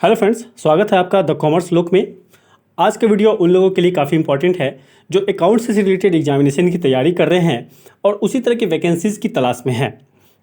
Hello friends, स्वागत है आपका द कॉमर्स लुक में। आज का वीडियो उन लोगों के लिए काफ़ी इंपॉर्टेंट है जो अकाउंट से रिलेटेड एग्जामिनेशन की तैयारी कर रहे हैं और उसी तरह की वैकेंसीज़ की तलाश में हैं।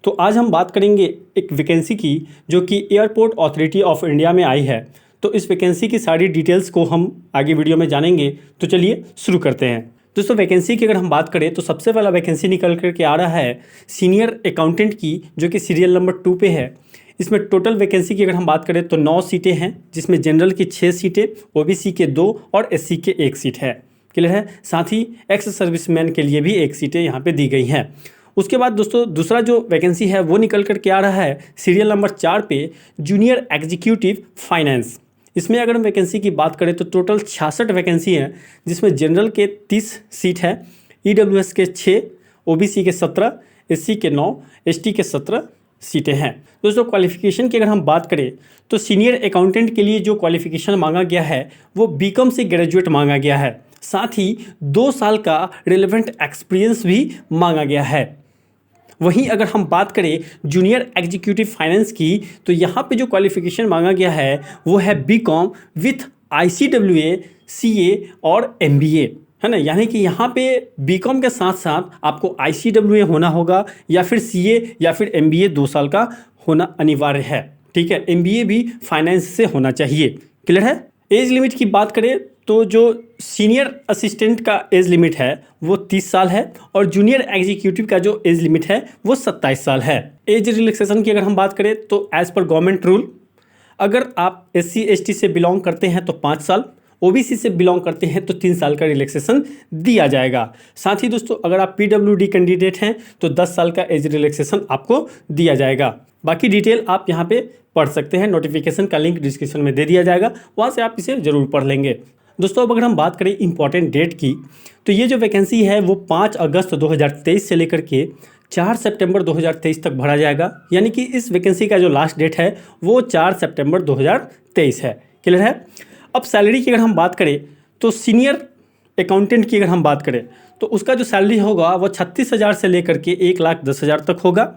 तो आज हम बात करेंगे एक वैकेंसी की जो कि एयरपोर्ट अथॉरिटी ऑफ इंडिया में आई है। तो इस वैकेंसी की सारी डिटेल्स को हम आगे वीडियो में जानेंगे। तो चलिए शुरू करते हैं। दोस्तों, वैकेंसी की अगर हम बात करें तो सबसे पहला वैकेंसी निकल करके आ रहा है सीनियर अकाउंटेंट की, जो कि सीरियल नंबर 2 पे है। इसमें टोटल वैकेंसी की अगर हम बात करें तो 9 सीटें हैं, जिसमें जनरल की 6 सीटें, ओबीसी के 2 और एससी के 1 सीट है। क्लियर है। साथ ही एक्स सर्विसमैन के लिए भी 1 सीटें यहाँ पे दी गई हैं। उसके बाद दोस्तों दूसरा जो वैकेंसी है वो निकल कर के आ रहा है सीरियल नंबर 4 पे, जूनियर एग्जीक्यूटिव फाइनेंस। इसमें अगर हम वैकेंसी की बात करें तो टोटल 66 वैकेंसी हैं, जिसमें जनरल के 30 सीट है, ईडब्ल्यूएस के 6, ओबीसी के 17, एससी के 9, एसटी के 17 सीटें हैं। दोस्तों, क्वालिफिकेशन की अगर हम बात करें तो सीनियर अकाउंटेंट के लिए जो क्वालिफिकेशन मांगा गया है वो बीकॉम से ग्रेजुएट मांगा गया है। साथ ही 2 साल का रिलेवेंट एक्सपीरियंस भी मांगा गया है। वहीं अगर हम बात करें जूनियर एग्जीक्यूटिव फाइनेंस की तो यहाँ पे जो क्वालिफिकेशन मांगा गया है वो है बीकॉम विथ ICWA, CA और MBA, है ना। यानी कि यहाँ पे बीकॉम के साथ साथ आपको ICWA होना होगा या फिर CA या फिर MBA 2 साल का होना अनिवार्य है। ठीक है, MBA भी फाइनेंस से होना चाहिए। क्लियर है। एज लिमिट की बात करें तो जो सीनियर असिस्टेंट का एज लिमिट है वो 30 साल है और जूनियर एग्जीक्यूटिव का जो एज लिमिट है वो 27 साल है। एज रिलैक्सेशन की अगर हम बात करें तो एज पर गवर्नमेंट रूल अगर आप SC ST से बिलोंग करते हैं तो 5 साल, ओबीसी से बिलोंग करते हैं तो 3 साल का रिलैक्सेशन दिया जाएगा। साथ ही दोस्तों अगर आप PWD कैंडिडेट हैं तो 10 साल का एज रिलैक्सेशन आपको दिया जाएगा। बाकी डिटेल आप यहाँ पे पढ़ सकते हैं, नोटिफिकेशन का लिंक डिस्क्रिप्शन में दे दिया जाएगा, वहाँ से आप इसे ज़रूर पढ़ लेंगे। दोस्तों, अब अगर हम बात करें इंपॉर्टेंट डेट की तो ये जो वैकेंसी है वो 5 अगस्त 2023 से लेकर के 4 सितंबर 2023 तक भरा जाएगा। यानी कि इस वैकेंसी का जो लास्ट डेट है वो 4 सितंबर 2023 है। क्लियर है। अब सैलरी की अगर हम बात करें तो सीनियर अकाउंटेंट की अगर हम बात करें तो उसका जो सैलरी होगा वो 36,000 से लेकर के 1,10,000 तक होगा।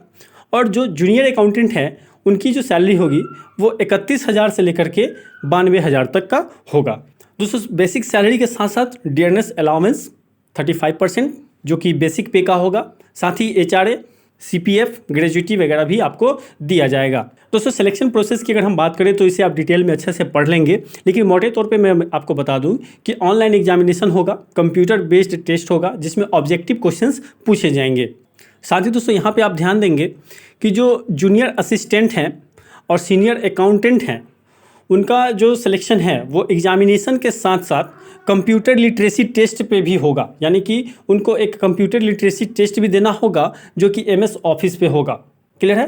और जो जूनियर अकाउंटेंट है उनकी जो सैलरी होगी वो 31,000 से लेकर के 92,000 तक का होगा। दोस्तों, बेसिक सैलरी के साथ साथ डियरनेस अलाउंस 35% जो कि बेसिक पे का होगा। साथ ही HRA, CPF, ग्रेजुएटी वगैरह भी आपको दिया जाएगा। दोस्तों, सिलेक्शन प्रोसेस की अगर हम बात करें तो इसे आप डिटेल में अच्छे से पढ़ लेंगे, लेकिन मोटे तौर पे मैं आपको बता दूं कि ऑनलाइन एग्जामिनेशन होगा, कंप्यूटर बेस्ड टेस्ट होगा जिसमें ऑब्जेक्टिव क्वेश्चंस पूछे जाएंगे। साथ ही दोस्तों यहाँ पे आप ध्यान देंगे कि जो जूनियर असिस्टेंट हैं और सीनियर अकाउंटेंट हैं उनका जो सिलेक्शन है वो एग्जामिनेशन के साथ साथ कंप्यूटर लिटरेसी टेस्ट पे भी होगा। यानी कि उनको एक कंप्यूटर लिटरेसी टेस्ट भी देना होगा जो कि MS ऑफिस पे होगा। क्लियर है।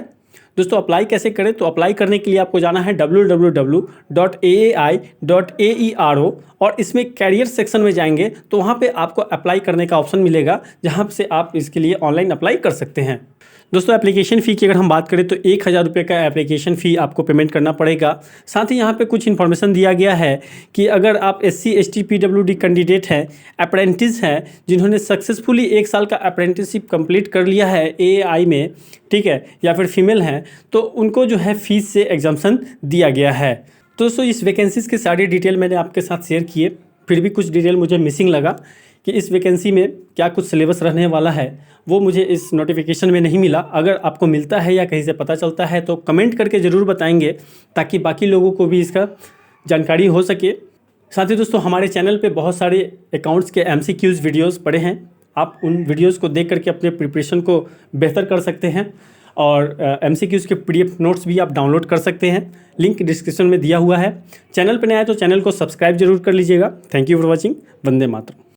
दोस्तों, अप्लाई कैसे करें तो अप्लाई करने के लिए आपको जाना है www.aai.aero और इसमें कैरियर सेक्शन में जाएंगे तो वहाँ पे आपको अप्लाई करने का ऑप्शन मिलेगा, जहाँ से आप इसके लिए ऑनलाइन अप्लाई कर सकते हैं। दोस्तों, एप्लीकेशन फ़ी की अगर हम बात करें तो 1,000 रुपये का एप्लीकेशन फ़ी आपको पेमेंट करना पड़ेगा। साथ ही यहाँ पे कुछ इन्फॉर्मेशन दिया गया है कि अगर आप SC ST PWD कैंडिडेट हैं, अप्रेंटिस हैं, जिन्होंने सक्सेसफुली 1 साल का अप्रेंटिसशिप कंप्लीट कर लिया है AAI में, ठीक है, या फिर फीमेल हैं, तो उनको जो है फीस से एग्जाम्पशन दिया गया है। तो दोस्तों, इस वैकेंसीज़ की सारी डिटेल मैंने आपके साथ शेयर किए, फिर भी कुछ डिटेल मुझे मिसिंग लगा कि इस वैकेंसी में क्या कुछ सिलेबस रहने वाला है वो मुझे इस नोटिफिकेशन में नहीं मिला। अगर आपको मिलता है या कहीं से पता चलता है तो कमेंट करके ज़रूर बताएंगे ताकि बाकी लोगों को भी इसका जानकारी हो सके। साथ ही दोस्तों, हमारे चैनल पे बहुत सारे अकाउंट्स के MCQs वीडियोस पड़े हैं, आप उन वीडियोस को देख करके अपने प्रिपरेशन को बेहतर कर सकते हैं और MCQs के PDF नोट्स भी आप डाउनलोड कर सकते हैं। लिंक डिस्क्रिप्शन में दिया हुआ है। चैनल पर नया है तो चैनल को सब्सक्राइब जरूर कर लीजिएगा। Thank you for watching. Vande Mataram.